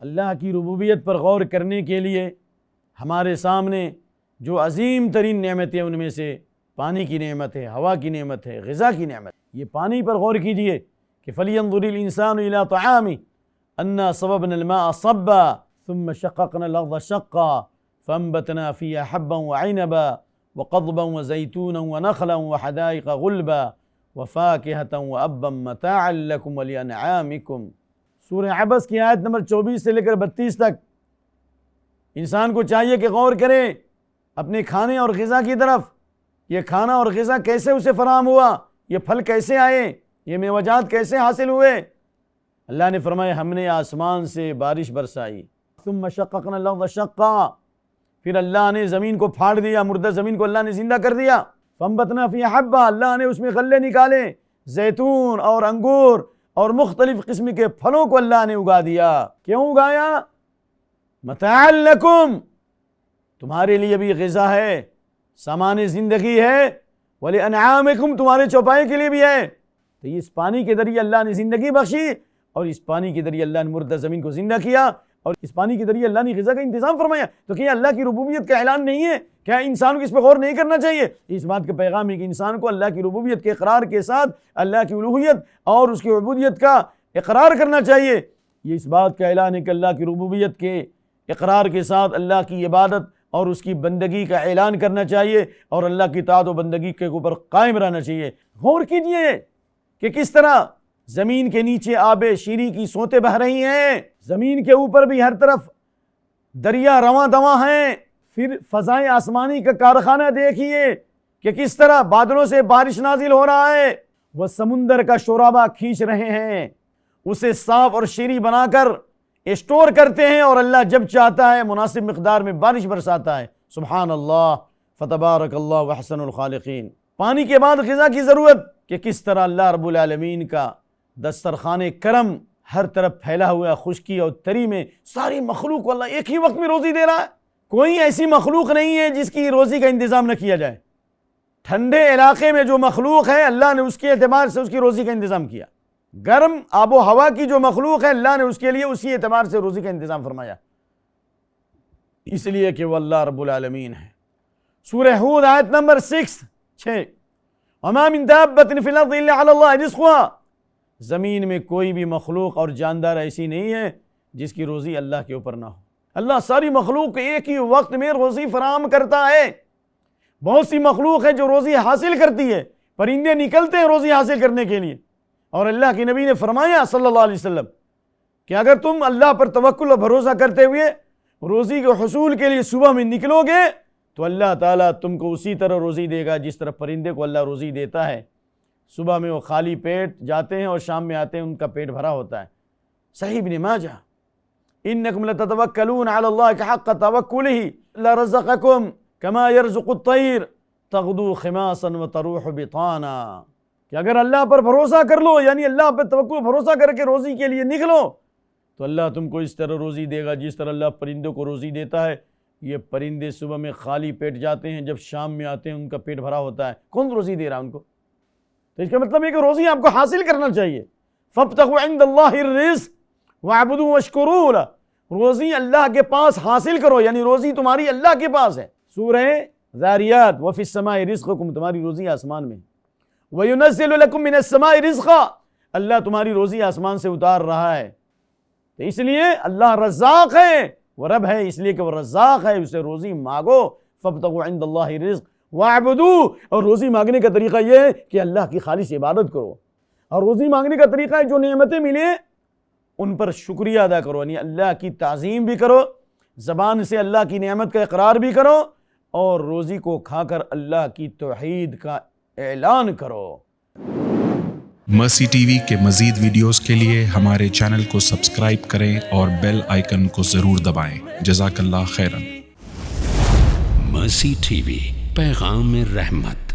اللہ کی ربوبیت پر غور کرنے کے لیے ہمارے سامنے جو عظیم ترین نعمتیں ان میں سے پانی کی نعمت ہے، ہوا کی نعمت ہے، غذا کی نعمت. یہ پانی پر غور کیجئے کہ فَلْيَنظُرِ الْإِنسَانُ إِلَىٰ طَعَامِهِ أَنَّا صَبَبْنَا الْمَاءَ صَبًّا ثُمَّ شَقَقْنَا الْأَرْضَ شَقًّا فَأَنبَتْنَا فِيهَا حَبًّا وَعِنَبًا وَقَضْبًا وَزَيْتُونًا وَنَخْلًا وَحَدَائِقَ غُلْبًا وَفَاكِهَةً وَأَبًّا مَّتَاعًا لَّكُمْ وَلِأَنْعَامِكُمْ. سورہ عبس کی آیت نمبر 24 سے لے کر 32 تک انسان کو چاہیے کہ غور کرے اپنے کھانے اور غذا کی طرف. یہ کھانا اور غذا کیسے اسے فراہم ہوا، یہ پھل کیسے آئے، یہ میوجات کیسے حاصل ہوئے. اللہ نے فرمایا ہم نے آسمان سے بارش برسائی. ثم شققنا الارض شقا، پھر اللہ نے زمین کو پھاڑ دیا، مردہ زمین کو اللہ نے زندہ کر دیا. فانبتنا فیہا حبا، اللہ نے اس میں غلے نکالے، زیتون اور انگور اور مختلف قسم کے پھلوں کو اللہ نے اگا دیا. کیوں اگایا؟ متاعا لکم، تمہارے لیے بھی غذا ہے، سامان زندگی ہے، وَلِأَنْعَامِكُمْ، تمہارے چوپائے کے لیے بھی ہے. تو اس پانی کے ذریعے اللہ نے زندگی بخشی اور اس پانی کے ذریعے اللہ نے مردہ زمین کو زندہ کیا اور اس پانی کے ذریعے اللہ نے غذا کا انتظام فرمایا. تو کیا اللہ کی ربوبیت کا اعلان نہیں ہے؟ کیا انسان کو اس پہ غور نہیں کرنا چاہیے؟ اس بات کا پیغام ہے کہ انسان کو اللہ کی ربوبیت کے اقرار کے ساتھ اللہ کی الوہیت اور اس کی عبودیت کا اقرار کرنا چاہیے. یہ اس بات کا اعلان ہے کہ اللہ کی ربوبیت کے اقرار کے ساتھ اللہ کی عبادت اور اس کی بندگی کا اعلان کرنا چاہیے اور اللہ کی اطاعت و بندگی کے اوپر قائم رہنا چاہیے. غور کیجئے کہ کس طرح زمین کے نیچے آب شیریں کی سوتیں بہہ رہی ہیں، زمین کے اوپر بھی ہر طرف دریا رواں دواں ہیں. پھر فضائے آسمانی کا کارخانہ دیکھیے کہ کس طرح بادلوں سے بارش نازل ہو رہا ہے، وہ سمندر کا شورابہ کھینچ رہے ہیں، اسے صاف اور شیریں بنا کر اسٹور کرتے ہیں اور اللہ جب چاہتا ہے مناسب مقدار میں بارش برساتا ہے. سبحان اللہ، فتبارک اللہ واحسن الخالقین. پانی کے بعد غذا کی ضرورت کہ کس طرح اللہ رب العالمین کا دسترخوان کرم ہر طرف پھیلا ہوا خشکی اور تری میں ساری مخلوق کو اللہ ایک ہی وقت میں روزی دے رہا ہے. کوئی ایسی مخلوق نہیں ہے جس کی روزی کا انتظام نہ کیا جائے. ٹھنڈے علاقے میں جو مخلوق ہے اللہ نے اس کے اعتبار سے اس کی روزی کا انتظام کیا. گرم آب و ہوا کی جو مخلوق ہے اللہ نے اس کے لیے اسی اعتبار سے روزی کا انتظام فرمایا، اس لیے کہ وہ اللہ رب العالمین ہے. سورہ ہود آیت نمبر 6 وَمَا مِن دَابَّةٍ فِي الْأَرْضِ إِلَّا عَلَى اللَّهِ رِزْقُهَا، زمین میں کوئی بھی مخلوق اور جاندار ایسی نہیں ہے جس کی روزی اللہ کے اوپر نہ ہو. اللہ ساری مخلوق کو ایک ہی وقت میں روزی فراہم کرتا ہے. بہت سی مخلوق ہے جو روزی حاصل کرتی ہے، پرندے نکلتے ہیں روزی حاصل کرنے کے لیے، اور اللہ کے نبی نے فرمایا صلی اللہ علیہ وسلم کہ اگر تم اللہ پر توکل اور بھروسہ کرتے ہوئے روزی کے حصول کے لیے صبح میں نکلو گے تو اللہ تعالیٰ تم کو اسی طرح روزی دے گا جس طرح پرندے کو اللہ روزی دیتا ہے. صبح میں وہ خالی پیٹ جاتے ہیں اور شام میں آتے ہیں ان کا پیٹ بھرا ہوتا ہے. صحیح ابن ماجہ انکم لتتوکلون علی اللہ حق توکلہ لرزقکم کما یرزق الطیر تغدو خماسا وتروح بطانا، کہ اگر اللہ پر بھروسہ کر لو، یعنی اللہ پر توکل بھروسہ کر کے روزی کے لیے نکلو تو اللہ تم کو اس طرح روزی دے گا جس طرح اللہ پرندوں کو روزی دیتا ہے. یہ پرندے صبح میں خالی پیٹ جاتے ہیں، جب شام میں آتے ہیں ان کا پیٹ بھرا ہوتا ہے. کون روزی دے رہا ہے ان کو؟ تو اس کا مطلب ہے کہ روزی آپ کو حاصل کرنا چاہیے. فابتغوا عند اللہ الرزق واعبدوہ واشکروہ لہ، روزی اللہ کے پاس حاصل کرو، یعنی روزی تمہاری اللہ کے پاس ہے. سورہ ذاریات وفی السماء رزقکم، تمہاری روزی آسمان میں. وَيُنَزِّلُ لَكُم مِّنَ السَّمَاءِ رِزْقًا، اللہ تمہاری روزی آسمان سے اتار رہا ہے. تو اس لیے اللہ رزاق ہے، وہ رب ہے، اس لیے کہ وہ رزاق ہے، اسے روزی مانگو. فَابْتَغُوا عِندَ اللَّهِ الرِّزْقَ وَاعْبُدُوهُ، اور روزی مانگنے کا طریقہ یہ ہے کہ اللہ کی خالص عبادت کرو. اور روزی مانگنے کا طریقہ ہے جو نعمتیں ملیں ان پر شکریہ ادا کرو، یعنی اللہ کی تعظیم بھی کرو، زبان سے اللہ کی نعمت کا اقرار بھی کرو، اور روزی کو کھا کر اللہ کی توحید کا اعلان کرو. مرسی ٹی وی کے مزید ویڈیوز کے لیے ہمارے چینل کو سبسکرائب کریں اور بیل آئیکن کو ضرور دبائیں. جزاک اللہ خیرن. مرسی ٹی وی، پیغام رحمت.